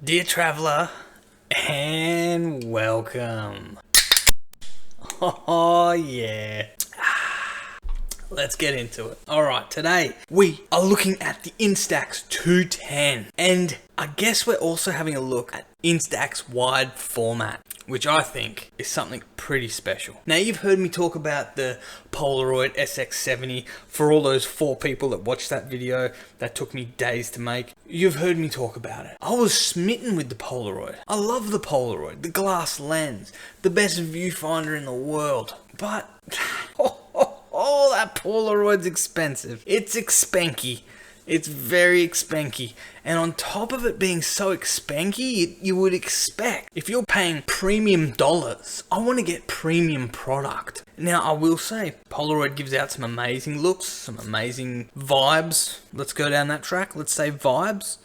Dear traveller, and welcome. Oh yeah. Let's get into it. Alright, today we are looking at the Instax 210. And I guess we're also having a look at Instax wide format, which I think is something pretty special. Now, you've heard me talk about the Polaroid SX70 for all those 4 people that watched that video that took me days to make. You've heard me talk about it. I was smitten with the Polaroid. I love the Polaroid, the glass lens, the best viewfinder in the world. But, oh, that Polaroid's expensive. It's expenky. It's very expenky. And on top of it being so expenky, you would expect, if you're paying premium dollars, I want to get premium product. Now, I will say, Polaroid gives out some amazing looks, some amazing vibes. Let's go down that track. Let's say vibes.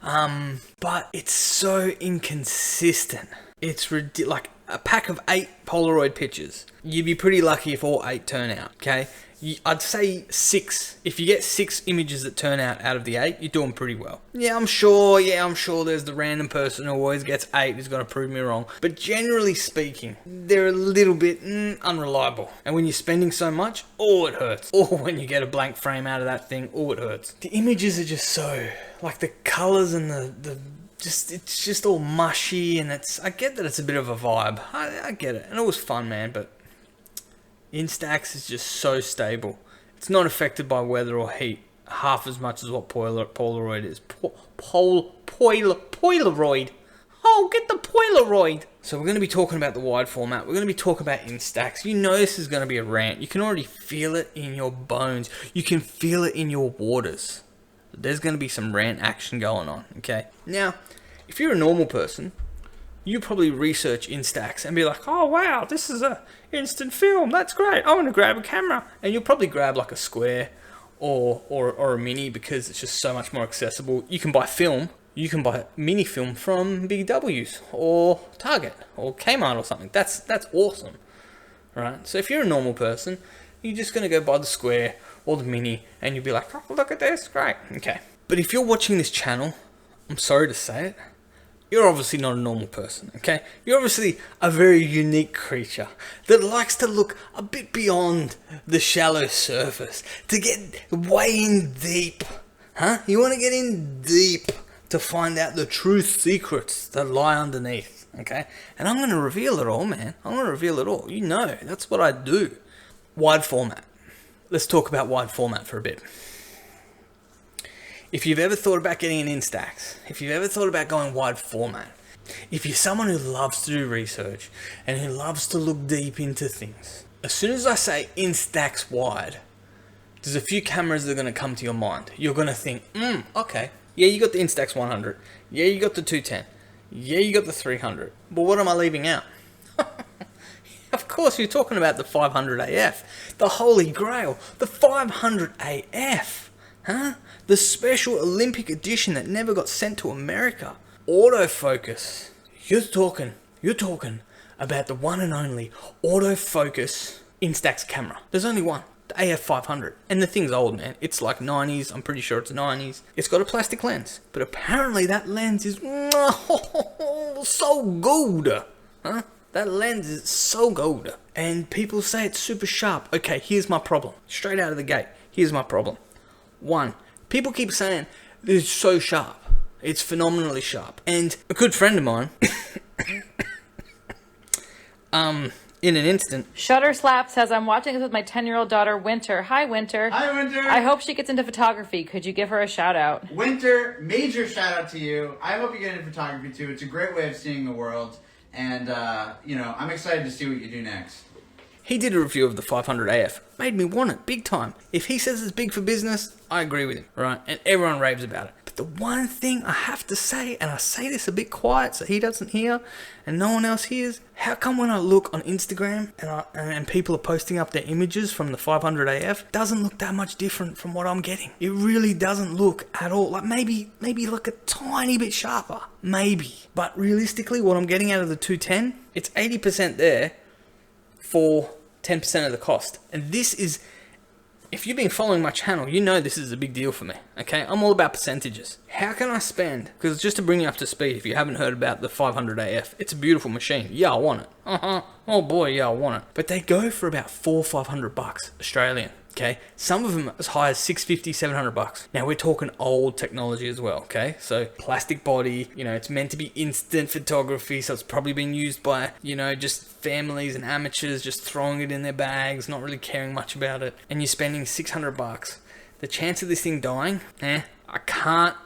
But it's so inconsistent. It's ridiculous. Like a pack of 8 Polaroid pictures. You'd be pretty lucky if all 8 turn out, okay? I'd say 6. If you get 6 images that turn out of the 8, you're doing pretty well. Yeah, I'm sure there's the random person who always gets 8 who's going to prove me wrong. But generally speaking, they're a little bit unreliable. And when you're spending so much, it hurts. Or when you get a blank frame out of that thing, it hurts. The images are just so, like the colors and it's just all mushy, and I get that it's a bit of a vibe. I get it. And it was fun, man, but Instax is just so stable. It's not affected by weather or heat half as much as what Polaroid is. Polaroid. Oh, get the Polaroid. So we're going to be talking about the wide format. We're going to be talking about Instax. You know this is going to be a rant. You can already feel it in your bones. You can feel it in your waters. There's going to be some rant action going on, okay? Now, if you're a normal person, you probably research Instax and be like, oh wow, this is a instant film, that's great, I want to grab a camera. And you'll probably grab like a square or a mini because it's just so much more accessible. You can buy film, you can buy mini film from Big W's or Target or Kmart or something. That's awesome, right? So if you're a normal person, you're just going to go buy the square or the mini and you'll be like, oh, look at this, great, okay. But if you're watching this channel, I'm sorry to say it, you're obviously not a normal person, okay? You're obviously a very unique creature that likes to look a bit beyond the shallow surface, to get way in deep, huh? You want to get in deep to find out the true secrets that lie underneath, okay? And I'm going to reveal it all, man. I'm going to reveal it all. You know, that's what I do. Wide format. Let's talk about wide format for a bit. If you've ever thought about getting an Instax, if you've ever thought about going wide format, if you're someone who loves to do research and who loves to look deep into things, as soon as I say Instax wide, there's a few cameras that are going to come to your mind. You're going to think, okay, yeah, you got the Instax 100. Yeah, you got the 210. Yeah, you got the 300. But what am I leaving out? Of course, you're talking about the 500 AF, the holy grail, the 500 AF, huh? The special Olympic edition that never got sent to America. Autofocus. You're talking about the one and only autofocus Instax camera. There's only one, the AF500. And the thing's old, man. It's like 90s. I'm pretty sure it's 90s. It's got a plastic lens. But apparently that lens is so good. Huh? That lens is so good. And people say it's super sharp. Okay, here's my problem. Straight out of the gate. Here's my problem. 1. People keep saying it's so sharp. It's phenomenally sharp. And a good friend of mine, in an instant. Shutter Slap says, I'm watching this with my 10-year-old daughter, Winter. Hi, Winter. Hi, Winter. I hope she gets into photography. Could you give her a shout out? Winter, major shout out to you. I hope you get into photography too. It's a great way of seeing the world. And, I'm excited to see what you do next. He did a review of the 500 AF. Made me want it, big time. If he says it's big for business, I agree with him, right? And everyone raves about it. But the one thing I have to say, and I say this a bit quiet so he doesn't hear and no one else hears, how come when I look on Instagram and people are posting up their images from the 500 AF, it doesn't look that much different from what I'm getting? It really doesn't look at all. Like maybe like a tiny bit sharper, maybe. But realistically, what I'm getting out of the 210, it's 80% there for 10% of the cost. And this is if you've been following my channel, you know this is a big deal for me, okay? I'm all about percentages. How can I spend, because just to bring you up to speed, if you haven't heard about the 500 AF, it's a beautiful machine. Yeah, I want it. Oh boy, yeah, I want it. But they go for about $400-500 Australian. Okay, some of them as high as $650, $700. Now we're talking old technology as well. Okay, so plastic body, you know, it's meant to be instant photography, so it's probably been used by, you know, just families and amateurs just throwing it in their bags, not really caring much about it, and you're spending $600. The chance of this thing dying, I can't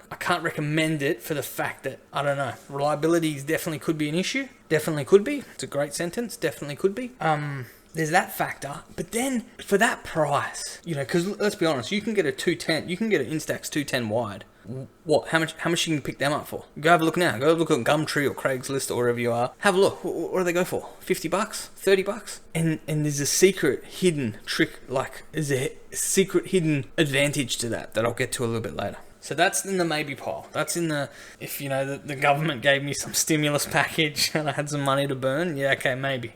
recommend it for the fact that, I don't know, reliability definitely could be an issue. Definitely could be. It's a great sentence. Definitely could be. There's that factor, but then for that price, you know, because let's be honest, you can get a 210, you can get an Instax 210 wide. What? How much you can pick them up for? Go have a look now. Go have a look at Gumtree or Craigslist or wherever you are. Have a look. What do they go for? $50, $30? And there's a secret hidden trick, like there's a secret hidden advantage to that I'll get to a little bit later. So that's in the maybe pile. That's in the, if you know, the government gave me some stimulus package and I had some money to burn. Yeah, okay, maybe.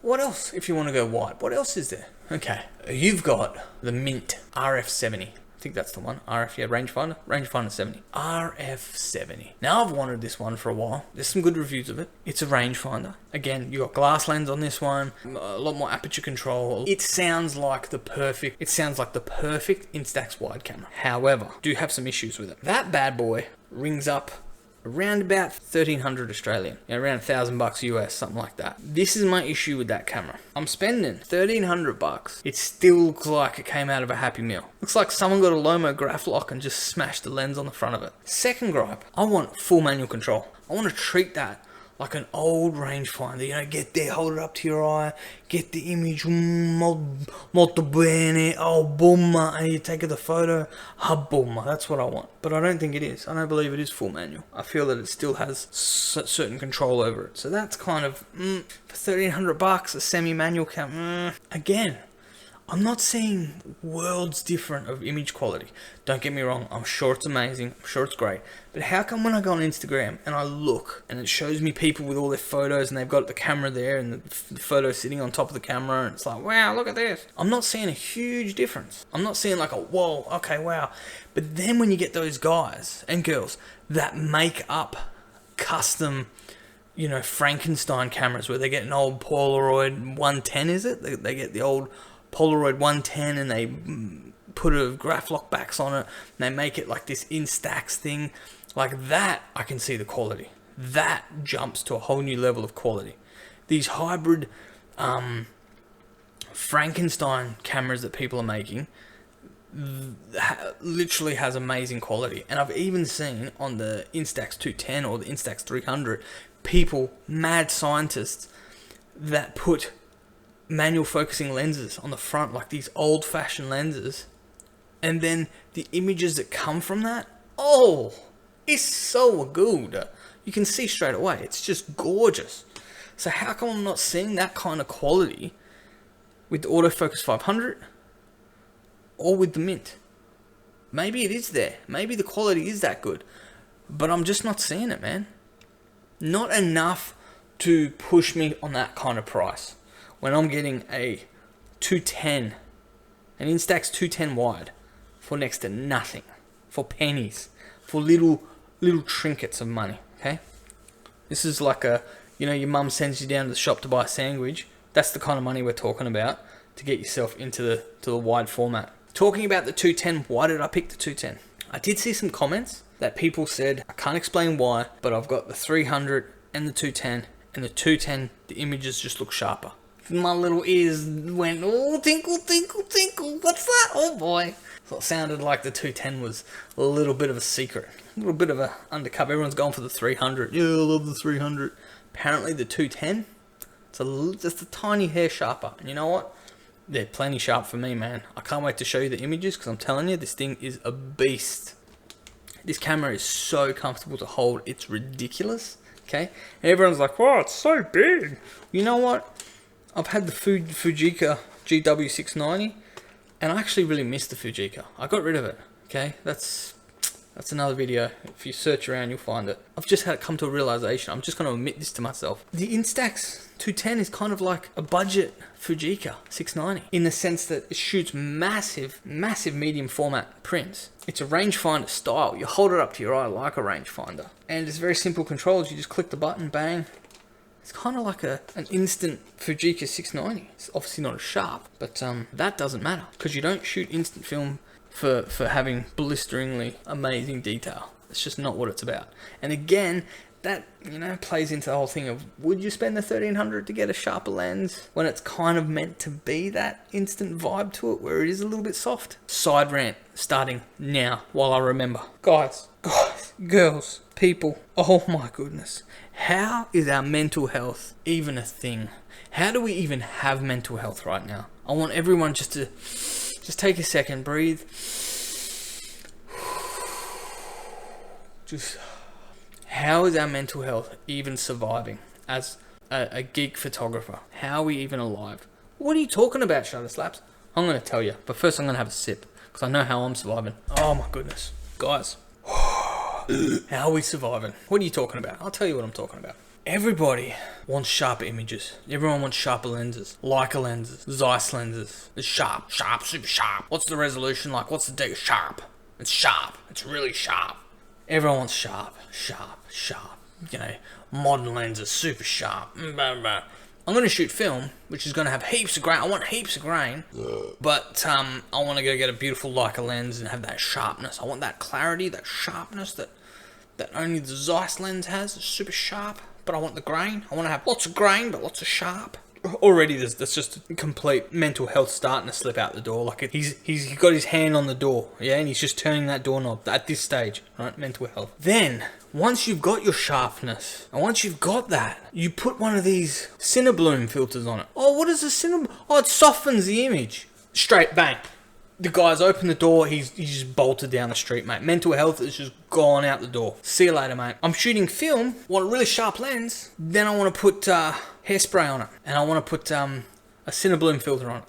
What else if you want to go wide? What else is there? Okay, you've got the Mint RF70. I think that's the one. Rangefinder 70. RF70. Now I've wanted this one for a while. There's some good reviews of it. It's a rangefinder. Again, you got glass lens on this one, a lot more aperture control. It sounds like the perfect Instax wide camera. However, do have some issues with it. That bad boy rings up around about 1,300 Australian, around $1,000 US, something like that. This is my issue with that camera. I'm spending $1,300. It still looks like it came out of a Happy Meal. Looks like someone got a Lomography lock and just smashed the lens on the front of it. Second gripe, I want full manual control. I want to treat that like an old rangefinder, you know, get there, hold it up to your eye, get the image, molto bene, oh boom, and you take the photo, boom, that's what I want. But I don't think it is. I don't believe it is full manual. I feel that it still has certain control over it. So that's kind of, for $1,300, a semi-manual cam, again, I'm not seeing worlds different of image quality. Don't get me wrong, I'm sure it's amazing, I'm sure it's great. But how come when I go on Instagram and I look and it shows me people with all their photos and they've got the camera there and the photo sitting on top of the camera and it's like, wow, look at this. I'm not seeing a huge difference. I'm not seeing like a, whoa, okay, wow. But then when you get those guys and girls that make up custom, you know, Frankenstein cameras where they get an old Polaroid 110, is it? They get the old Polaroid 110 and they put a graph lock backs on it and they make it like this Instax thing. Like that, I can see the quality. That jumps to a whole new level of quality. These hybrid Frankenstein cameras that people are making literally has amazing quality. And I've even seen on the Instax 210 or the Instax 300 people, mad scientists, that put manual focusing lenses on the front, like these old-fashioned lenses, and then the images that come from that, oh, it's so good. You can see straight away, it's just gorgeous. So how come I'm not seeing that kind of quality with the autofocus 500 or with the Mint? Maybe it is there, maybe the quality is that good, but I'm just not seeing it, man. Not enough to push me on that kind of price. When I'm getting a 210, an Instax 210 wide for next to nothing, for pennies, for little trinkets of money, okay? This is like a, you know, your mum sends you down to the shop to buy a sandwich. That's the kind of money we're talking about to get yourself into the wide format. Talking about the 210, why did I pick the 210? I did see some comments that people said, I can't explain why, but I've got the 300 and the 210, and the 210, the images just look sharper. My little ears went, oh, tinkle, tinkle, tinkle, what's that? Oh boy. So it sounded like the 210 was a little bit of a secret, a little bit of a undercover. Everyone's going for the 300. Yeah, I love the 300. Apparently the 210, it's just a tiny hair sharper. And you know what? They're plenty sharp for me, man. I can't wait to show you the images because I'm telling you, this thing is a beast. This camera is so comfortable to hold, it's ridiculous. Okay? And everyone's like, wow, it's so big. You know what? I've had the Fujica GW690 and I actually really miss the Fujica. I got rid of it. Okay? That's That's another video. If you search around, you'll find it. I've just had to come to a realization. I'm just going to admit this to myself. The Instax 210 is kind of like a budget Fujica 690 in the sense that it shoots massive medium format prints. It's a rangefinder style. You hold it up to your eye like a rangefinder. And it's very simple controls. You just click the button, bang. It's kind of like an instant Fujica 690. It's obviously not as sharp, but that doesn't matter because you don't shoot instant film for having blisteringly amazing detail. It's just not what it's about. And again, that, you know, plays into the whole thing of, would you spend the $1,300 to get a sharper lens when it's kind of meant to be that instant vibe to it where it is a little bit soft? Side rant starting now while I remember. Guys, girls, people, oh my goodness. How is our mental health even a thing? How do we even have mental health right now? I want everyone just to take a second, breathe. Just, how is our mental health even surviving as a geek photographer? How are we even alive? What are you talking about, Shutter Slaps? I'm going to tell you, but first I'm going to have a sip because I know how I'm surviving. Oh my goodness. Guys. How are we surviving? What are you talking about? I'll tell you what I'm talking about. Everybody wants sharper images. Everyone wants sharper lenses. Leica lenses. Zeiss lenses. It's sharp, super sharp. What's the resolution like? What's the data? Sharp. It's sharp. It's really sharp. Everyone wants sharp. You know, modern lenses, super sharp. I'm going to shoot film, which is going to have heaps of grain. I want heaps of grain, but I want to go get a beautiful Leica lens and have that sharpness. I want that clarity, that sharpness that only the Zeiss lens has. It's super sharp, but I want the grain. I want to have lots of grain, but lots of sharp. Already, that's just a complete mental health starting to slip out the door. Like he's got his hand on the door, yeah, and he's just turning that doorknob at this stage, right? Mental health. Then, once you've got your sharpness, and once you've got that, you put one of these Cinebloom filters on it. Oh, what is a Cinebloom? Oh, it softens the image. Straight bang. The guy's opened the door, he's just bolted down the street, mate. Mental health is just gone out the door. See you later, mate. I'm shooting film, want a really sharp lens, then I want to put hairspray on it. And I want to put a Cinebloom filter on it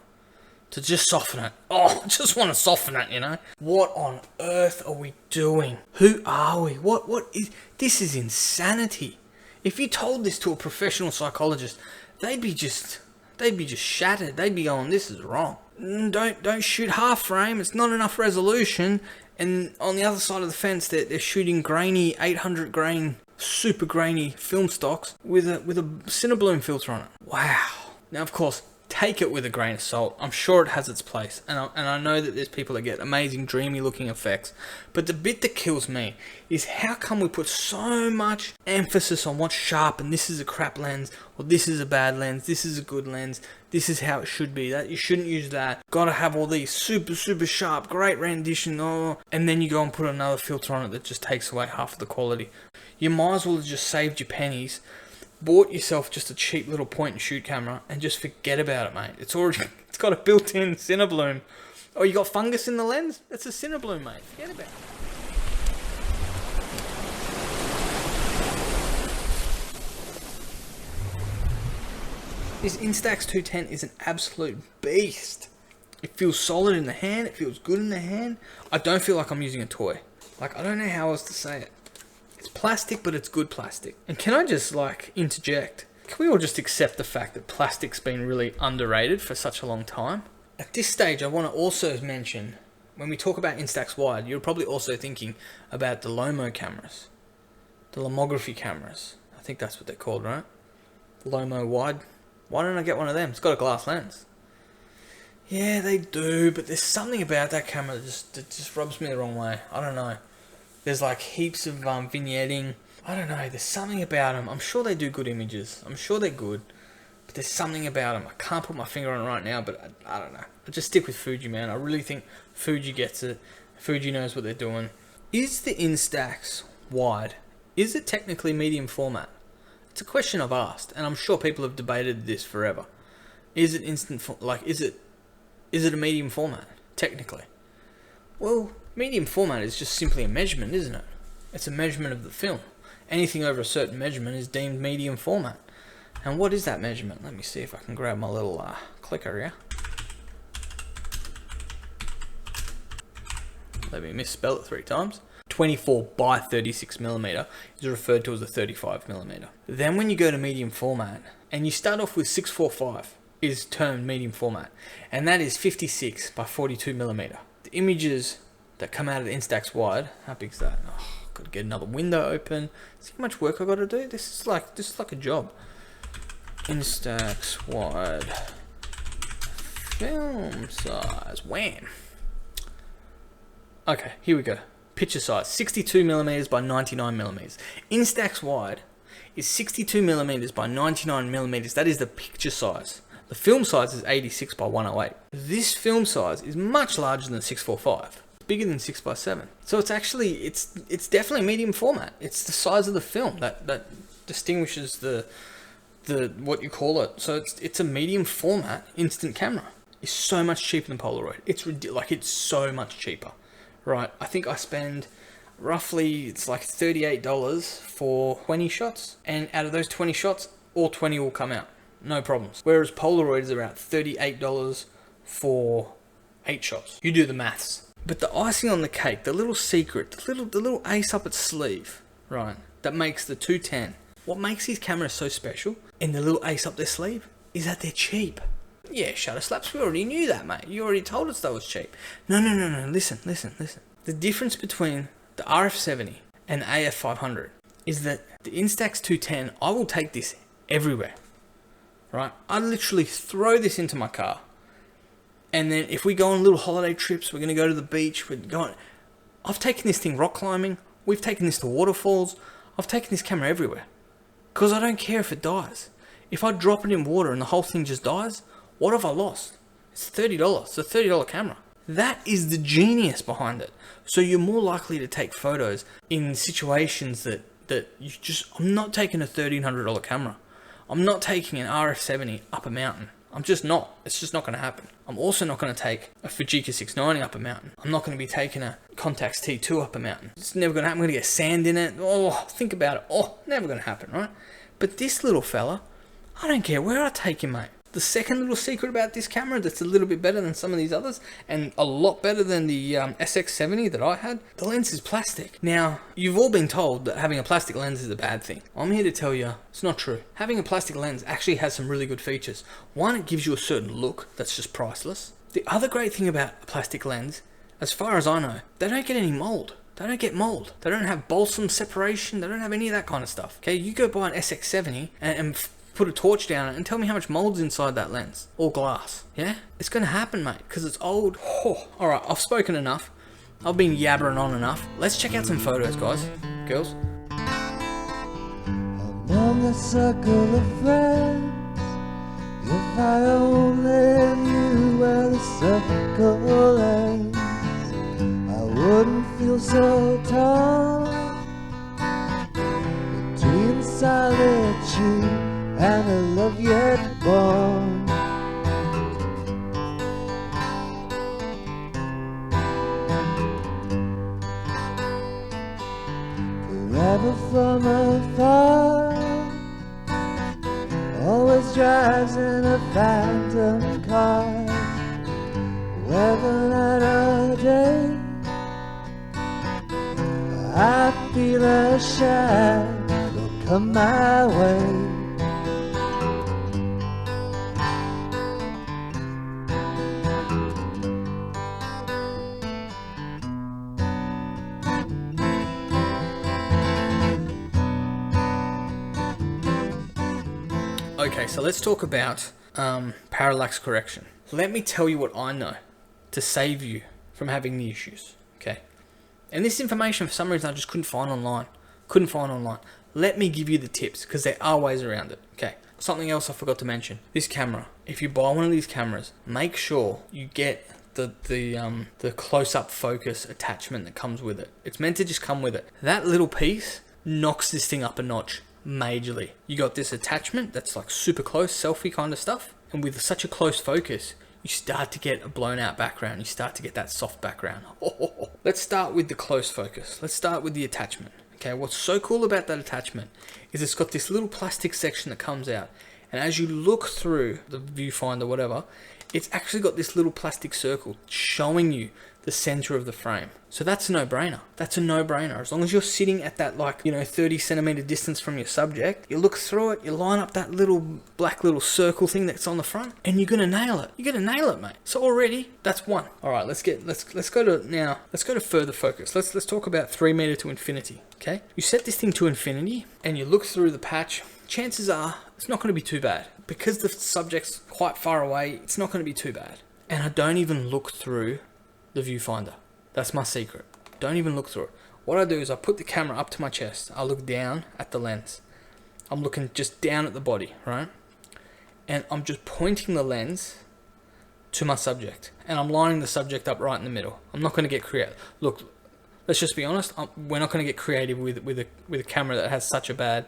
to just soften it. Oh, I just want to soften it, you know? What on earth are we doing? Who are we? What is... This is insanity. If you told this to a professional psychologist, they'd be just shattered. They'd be going, this is wrong. Don't shoot half frame. It's not enough resolution. And on the other side of the fence, they're shooting grainy 800 grain, super grainy film stocks with a Cinebloom filter on it. Wow. Now, of course, take it with a grain of salt. I'm sure it has its place, and I know that there's people that get amazing, dreamy looking effects. But the bit that kills me is how come we put so much emphasis on what's sharp, and this is a crap lens, or this is a bad lens, this is a good lens, this is how it should be, that you shouldn't use that, gotta have all these super sharp, great rendition, and then you go and put another filter on it that just takes away half of the quality. You might as well have just saved your pennies, bought yourself just a cheap little point and shoot camera and just forget about it, mate. It's got a built-in Cinebloom. Oh, you got fungus in the lens? It's a Cinebloom, mate. Forget about it. This Instax 210 is an absolute beast. It feels solid in the hand. It feels good in the hand. I don't feel like I'm using a toy. Like, I don't know how else to say it. It's plastic, but it's good plastic. And can I just, interject? Can we all just accept the fact that plastic's been really underrated for such a long time? At this stage, I want to also mention, when we talk about Instax wide, you're probably also thinking about the Lomo cameras. The Lomography cameras. I think that's what they're called, right? Lomo wide. Why don't I get one of them? It's got a glass lens. Yeah, they do, but there's something about that camera that just rubs me the wrong way. I don't know. There's heaps of vignetting. I don't know. There's something about them. I'm sure they do good images. I'm sure they're good. But there's something about them. I can't put my finger on it right now, but I don't know. I just stick with Fuji, man. I really think Fuji gets it. Fuji knows what they're doing. Is the Instax wide? Is it technically medium format? It's a question I've asked, and I'm sure people have debated this forever. Is it is it a medium format, technically? Well, medium format is just simply a measurement, isn't it? It's a measurement of the film. Anything over a certain measurement is deemed medium format. And what is that measurement? Let me see if I can grab my little clicker here. Let me misspell it 3 times. 24 by 36 millimeter is referred to as a 35 millimeter. Then when you go to medium format, and you start off with 645 is termed medium format, and that is 56 by 42 millimeter. The images that come out of the Instax wide, how big is that? Oh, got to get another window open. See how much work I got to do? This is like a job. Instax wide film size. Wham. Okay, here we go. Picture size 62 millimeters by 99 millimeters. Instax wide is 62 millimeters by 99 millimeters. That is the picture size. The film size is 86 by 108. This film size is much larger than 645. It's bigger than 6x7. So it's actually, it's definitely medium format. It's the size of the film that distinguishes the what you call it. So it's a medium format instant camera. It's so much cheaper than Polaroid. It's so much cheaper, right? I think I spend roughly, it's like $38 for 20 shots, and out of those 20 shots, all 20 will come out, no problems. Whereas Polaroid is about $38 for 8 shots. You do the maths. But the icing on the cake, the little secret, the little ace up its sleeve, right, that makes the 210. What makes these cameras so special, and the little ace up their sleeve, is that they're cheap. Yeah, shutter slaps, we already knew that, mate. You already told us that was cheap. No, listen. The difference between the RF70 and AF500 is that the Instax 210, I will take this everywhere, right? I literally throw this into my car, and then if we go on little holiday trips, we're going to go to the beach, I've taken this thing rock climbing, we've taken this to waterfalls, I've taken this camera everywhere, because I don't care if it dies. If I drop it in water and the whole thing just dies, what have I lost? It's $30. It's a $30 camera. That is the genius behind it. So you're more likely to take photos in situations that you just... I'm not taking a $1,300 camera. I'm not taking an RF70 up a mountain. I'm just not. It's just not going to happen. I'm also not going to take a Fujica 690 up a mountain. I'm not going to be taking a Contax T2 up a mountain. It's never going to happen. I'm going to get sand in it. Oh, think about it. Oh, never going to happen, right? But this little fella, I don't care where I take him, mate. The second little secret about this camera that's a little bit better than some of these others, and a lot better than the SX70 that I had, the lens is plastic. Now, you've all been told that having a plastic lens is a bad thing. I'm here to tell you it's not true. Having a plastic lens actually has some really good features. One, it gives you a certain look that's just priceless. The other great thing about a plastic lens, as far as I know, they don't get any mold. They don't get mold. They don't have balsam separation. They don't have any of that kind of stuff. Okay, you go buy an SX70 and put a torch down it and tell me how much mold's inside that lens or glass. Yeah, it's gonna happen, mate, because it's old. Oh, all right, I've spoken enough. I've been yabbering on enough. Let's check out some photos, guys, girls. Among a circle of friends, if I only knew where the circle ends, I wouldn't feel so tall between solitude and a love yet born. Forever from afar, always drives in a phantom car, whether night or day, I feel a shadow come my way. Okay, so let's talk about parallax correction. Let me tell you what I know to save you from having the issues, okay? And this information, for some reason, I just couldn't find online. Let me give you the tips, because there are ways around it, okay? Something else I forgot to mention. This camera. If you buy one of these cameras, make sure you get the close-up focus attachment that comes with it. It's meant to just come with it. That little piece knocks this thing up a notch majorly. You got this attachment that's like super close, selfie kind of stuff, and with such a close focus, you start to get a blown out background. You start to get that soft background. Let's start with the close focus. Let's start with the attachment. Okay, what's so cool about that attachment is it's got this little plastic section that comes out, and as you look through the viewfinder, whatever, it's actually got this little plastic circle showing you the center of the frame. So that's a no-brainer. That's a no-brainer. As long as you're sitting at that 30 centimeter distance from your subject, you look through it, you line up that little black little circle thing that's on the front, and you're gonna nail it. You're gonna nail it, mate. So already, that's one. All right, let's go to further focus. Let's talk about 3 meter to infinity. Okay, you set this thing to infinity, and you look through the patch. Chances are it's not going to be too bad because the subject's quite far away. It's not going to be too bad. And I don't even look through the viewfinder. That's my secret. Don't even look through it. What I do is I put the camera up to my chest. I look down at the lens. I'm looking just down at the body, right? And I'm just pointing the lens to my subject. And I'm lining the subject up right in the middle. I'm not going to get creative. Look, let's just be honest. We're not going to get creative with a camera that has such a bad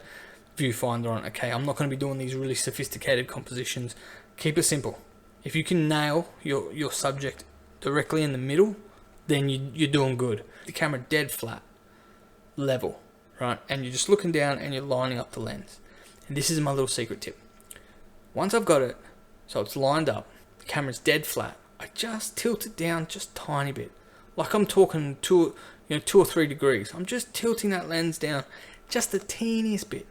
viewfinder on it. Okay, I'm not going to be doing these really sophisticated compositions. Keep it simple. If you can nail your subject directly in the middle, then you're doing good. The camera dead flat, level, right? And you're just looking down and you're lining up the lens. And this is my little secret tip. Once I've got it, so it's lined up, the camera's dead flat, I just tilt it down just tiny bit. Like I'm talking 2 or 3 degrees. I'm just tilting that lens down just the teeniest bit.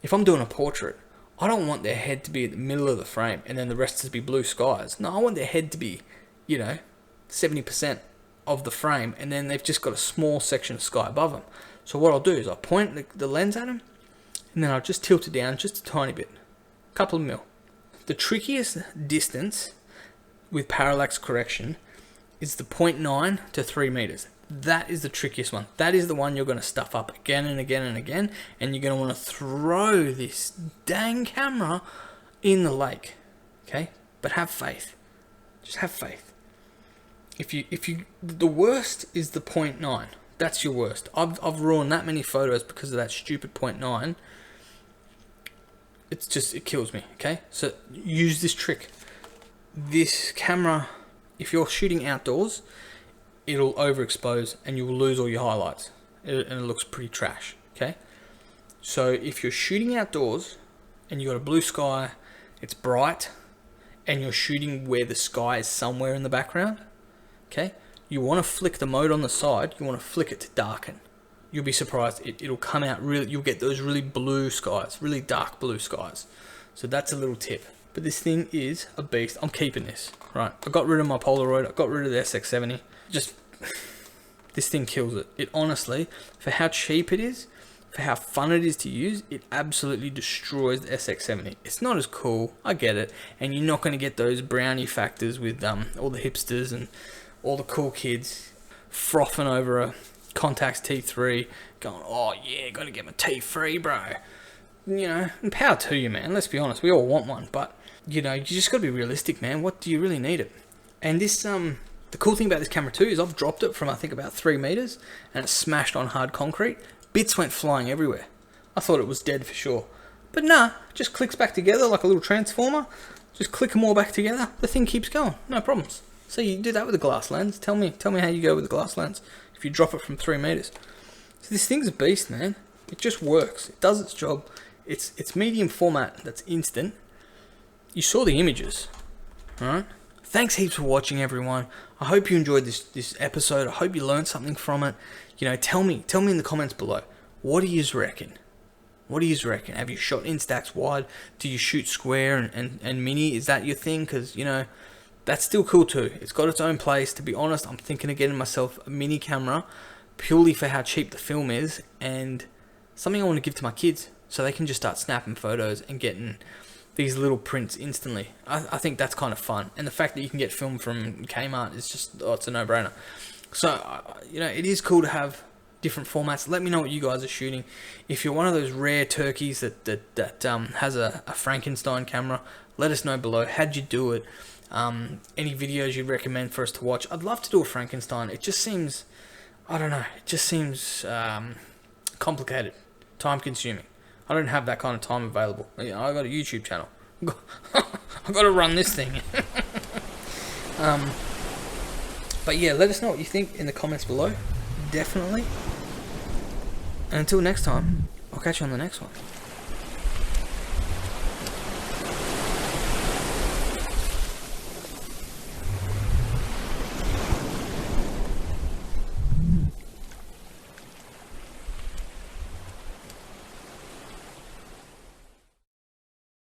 If I'm doing a portrait, I don't want their head to be at the middle of the frame and then the rest to be blue skies. No, I want their head to be, 70% of the frame, and then they've just got a small section of sky above them. So what I'll do is I'll point the lens at them, and then I'll just tilt it down just a tiny bit, a couple of mil. The trickiest distance with parallax correction is the 0.9 to 3 meters. That is the trickiest one. That is the one you're going to stuff up again and again and again, and you're going to want to throw this dang camera in the lake. Okay? But have faith. Just have faith. The worst is the 0.9. That's your worst. I've ruined that many photos because of that stupid 0.9. It kills me. Okay? So use this trick. This camera, if you're shooting outdoors, it'll overexpose and you will lose all your highlights, and it looks pretty trash. Okay, so if you're shooting outdoors and you got a blue sky, it's bright, and you're shooting where the sky is somewhere in the background, okay, you want to flick the mode on the side. You want to flick it to darken. You'll be surprised. It'll come out really. You'll get those really blue skies, really dark blue skies. So that's a little tip. But this thing is a beast. I'm keeping this. Right, I got rid of my Polaroid. I got rid of the SX70. Just, this thing kills it. It honestly, for how cheap it is, for how fun it is to use, it absolutely destroys the SX70. It's not as cool, I get it, and you're not going to get those brownie factors with all the hipsters and all the cool kids frothing over a Contax T3, going, oh yeah, got to get my T3, bro. And power to you, man. Let's be honest, we all want one, but you just got to be realistic, man. What do you really need it? And this the cool thing about this camera too is I've dropped it from I think about 3 meters and it smashed on hard concrete. Bits went flying everywhere. I thought it was dead for sure. But nah, just clicks back together like a little transformer. Just click them all back together. The thing keeps going. No problems. So you do that with a glass lens. Tell me how you go with a glass lens if you drop it from 3 meters. So this thing's a beast, man. It just works. It does its job. It's medium format that's instant. You saw the images. Alright? Thanks heaps for watching, everyone. I hope you enjoyed this episode. I hope you learned something from it. Tell me in the comments below. What do you reckon? What do you reckon? Have you shot Instax wide? Do you shoot square and mini? Is that your thing? Because, that's still cool too. It's got its own place. To be honest, I'm thinking of getting myself a mini camera purely for how cheap the film is and something I want to give to my kids so they can just start snapping photos and getting these little prints instantly. I think that's kind of fun, and the fact that you can get film from Kmart is just, it's a no-brainer. So it is cool to have different formats. Let me know what you guys are shooting. If you're one of those rare turkeys that has a Frankenstein camera, let us know below. How'd you do it? Any videos you'd recommend for us to watch? I'd love to do a Frankenstein. It just seems, I don't know, it just seems complicated, time consuming. I don't have that kind of time available. I got a YouTube channel. I've got to run this thing. But yeah, let us know what you think in the comments below. Definitely. And until next time, I'll catch you on the next one.